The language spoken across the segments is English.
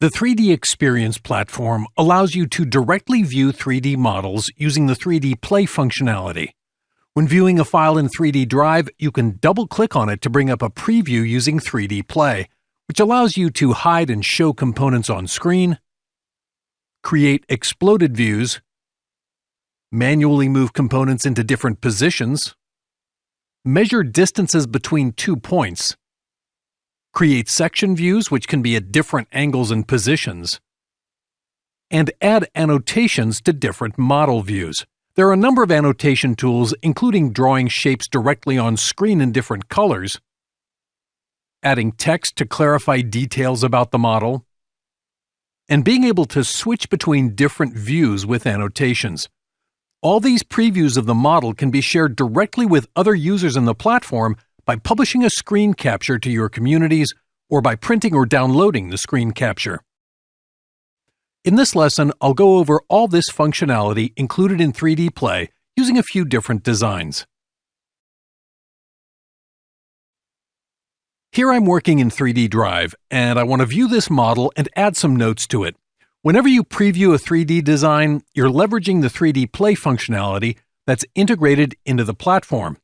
The 3DEXPERIENCE platform allows you to directly view 3D models using the 3DPlay functionality. When viewing a file in 3D Drive, you can double-click on it to bring up a preview using 3DPlay, which allows you to hide and show components on screen, create exploded views, manually move components into different positions, measure distances between 2 points, create section views which can be at different angles and positions, and add annotations to different model views. There are a number of annotation tools, including drawing shapes directly on screen in different colors, adding text to clarify details about the model, and being able to switch between different views with annotations. All these previews of the model can be shared directly with other users in the platform by publishing a screen capture to your communities or by printing or downloading the screen capture. In this lesson, I'll go over all this functionality included in 3DPlay using a few different designs. Here I'm working in 3D Drive, and I want to view this model and add some notes to it. Whenever you preview a 3D design, you're leveraging the 3DPlay functionality that's integrated into the platform.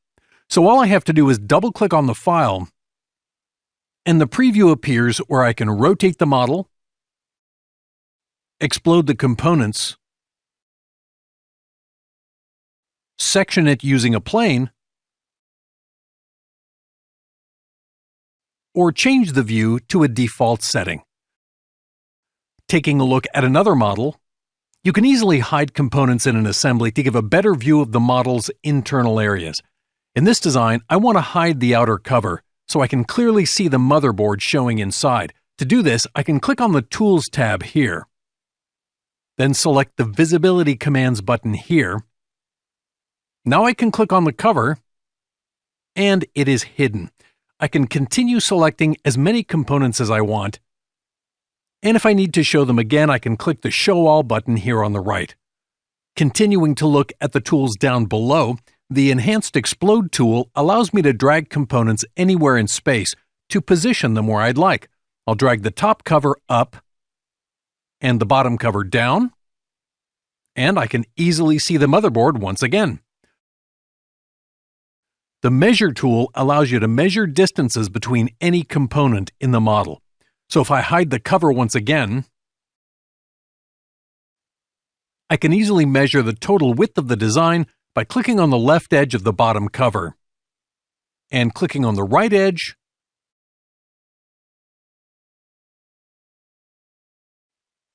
So all I have to do is double-click on the file, and the preview appears where I can rotate the model, explode the components, section it using a plane, or change the view to a default setting. Taking a look at another model, you can easily hide components in an assembly to give a better view of the model's internal areas. In this design, I want to hide the outer cover so I can clearly see the motherboard showing inside. To do this, I can click on the Tools tab here, then select the Visibility Commands button here. Now I can click on the cover, and it is hidden. I can continue selecting as many components as I want, and if I need to show them again, I can click the Show All button here on the right. Continuing to look at the tools down below, the Enhanced Explode tool allows me to drag components anywhere in space to position them where I'd like. I'll drag the top cover up and the bottom cover down, and I can easily see the motherboard once again. The Measure tool allows you to measure distances between any component in the model. So if I hide the cover once again, I can easily measure the total width of the design by clicking on the left edge of the bottom cover and clicking on the right edge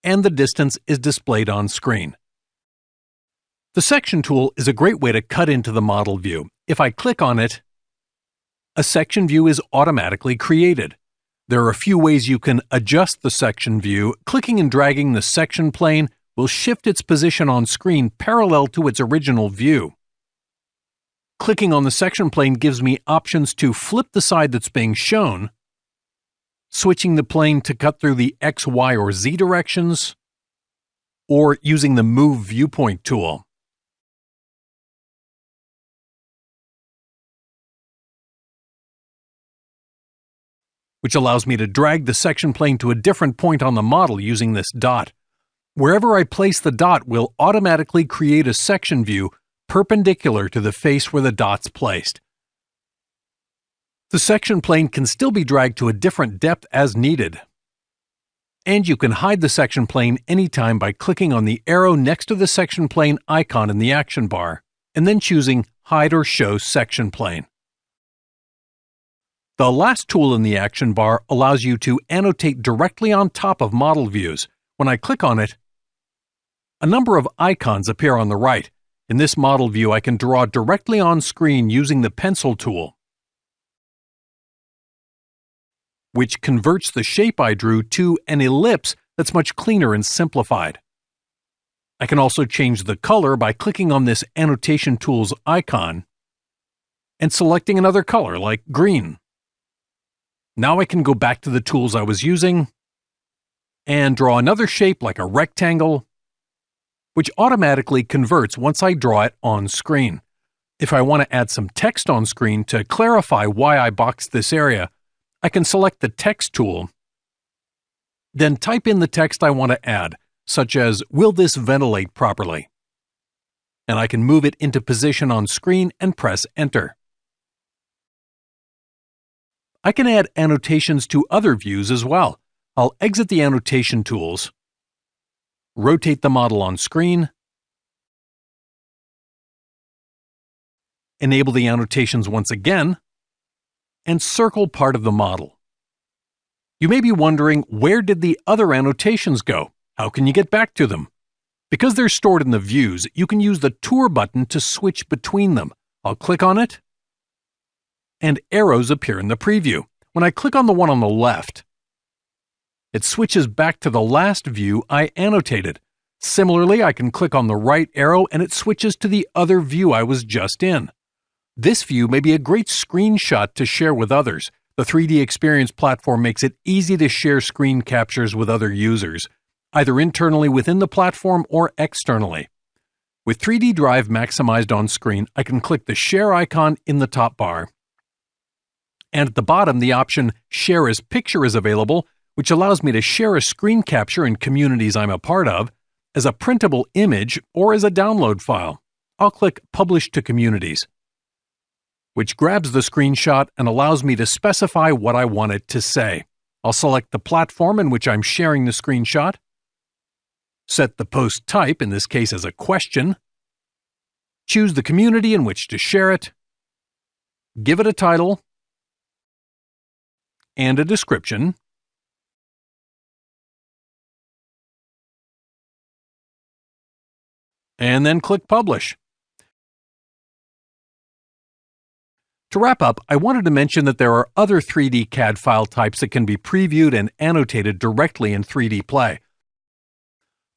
and the distance is displayed on screen. The Section tool is a great way to cut into the model view. If I click on it, a section view is automatically created. There are a few ways you can adjust the section view. Clicking and dragging the section plane will shift its position on screen parallel to its original view. Clicking on the section plane gives me options to flip the side that's being shown, switching the plane to cut through the X, Y, or Z directions, or using the Move Viewpoint tool. Which allows me to drag the section plane to a different point on the model using this dot. Wherever I place the dot will automatically create a section view perpendicular to the face where the dot's placed. The section plane can still be dragged to a different depth as needed. And you can hide the section plane anytime by clicking on the arrow next to the section plane icon in the action bar, and then choosing Hide or Show Section Plane. The last tool in the action bar allows you to annotate directly on top of model views. When I click on it, a number of icons appear on the right. In this model view, I can draw directly on screen using the Pencil tool, which converts the shape I drew to an ellipse that's much cleaner and simplified. I can also change the color by clicking on this Annotation Tools icon and selecting another color like green. Now I can go back to the tools I was using and draw another shape like a rectangle, which automatically converts once I draw it on screen. If I want to add some text on screen to clarify why I boxed this area, I can select the Text tool Then type in the text I want to add, such as, "Will this ventilate properly?" And I can move it into position on screen and press Enter. I can add annotations to other views as well. I'll exit the annotation tools, rotate the model on screen, enable the annotations once again, and circle part of the model. You may be wondering, where did the other annotations go? How can you get back to them? Because they're stored in the views, you can use the Tour button to switch between them. I'll click on it, and arrows appear in the preview. When I click on the one on the left, it switches back to the last view I annotated. Similarly, I can click on the right arrow and it switches to the other view I was just in. This view may be a great screenshot to share with others. The 3DEXPERIENCE platform makes it easy to share screen captures with other users, either internally within the platform or externally. With 3D Drive maximized on screen, I can click the Share icon in the top bar. And at the bottom, the option Share as Picture is available, which allows me to share a screen capture in communities I'm a part of, as a printable image, or as a download file. I'll click Publish to Communities, which grabs the screenshot and allows me to specify what I want it to say. I'll select the platform in which I'm sharing the screenshot, set the post type, in this case as a question, choose the community in which to share it, give it a title and a description, and then click Publish. To wrap up, I wanted to mention that there are other 3D CAD file types that can be previewed and annotated directly in 3DPlay.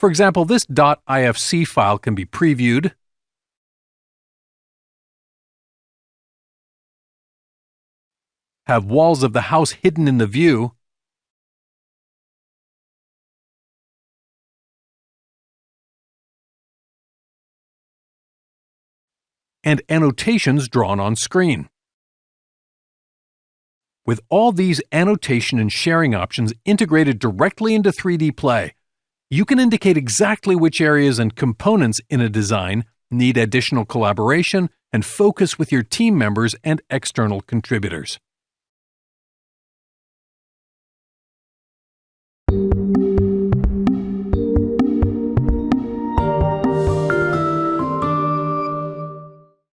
For example, this .ifc file can be previewed, have walls of the house hidden in the view, and annotations drawn on screen. With all these annotation and sharing options integrated directly into 3DPlay, you can indicate exactly which areas and components in a design need additional collaboration and focus with your team members and external contributors.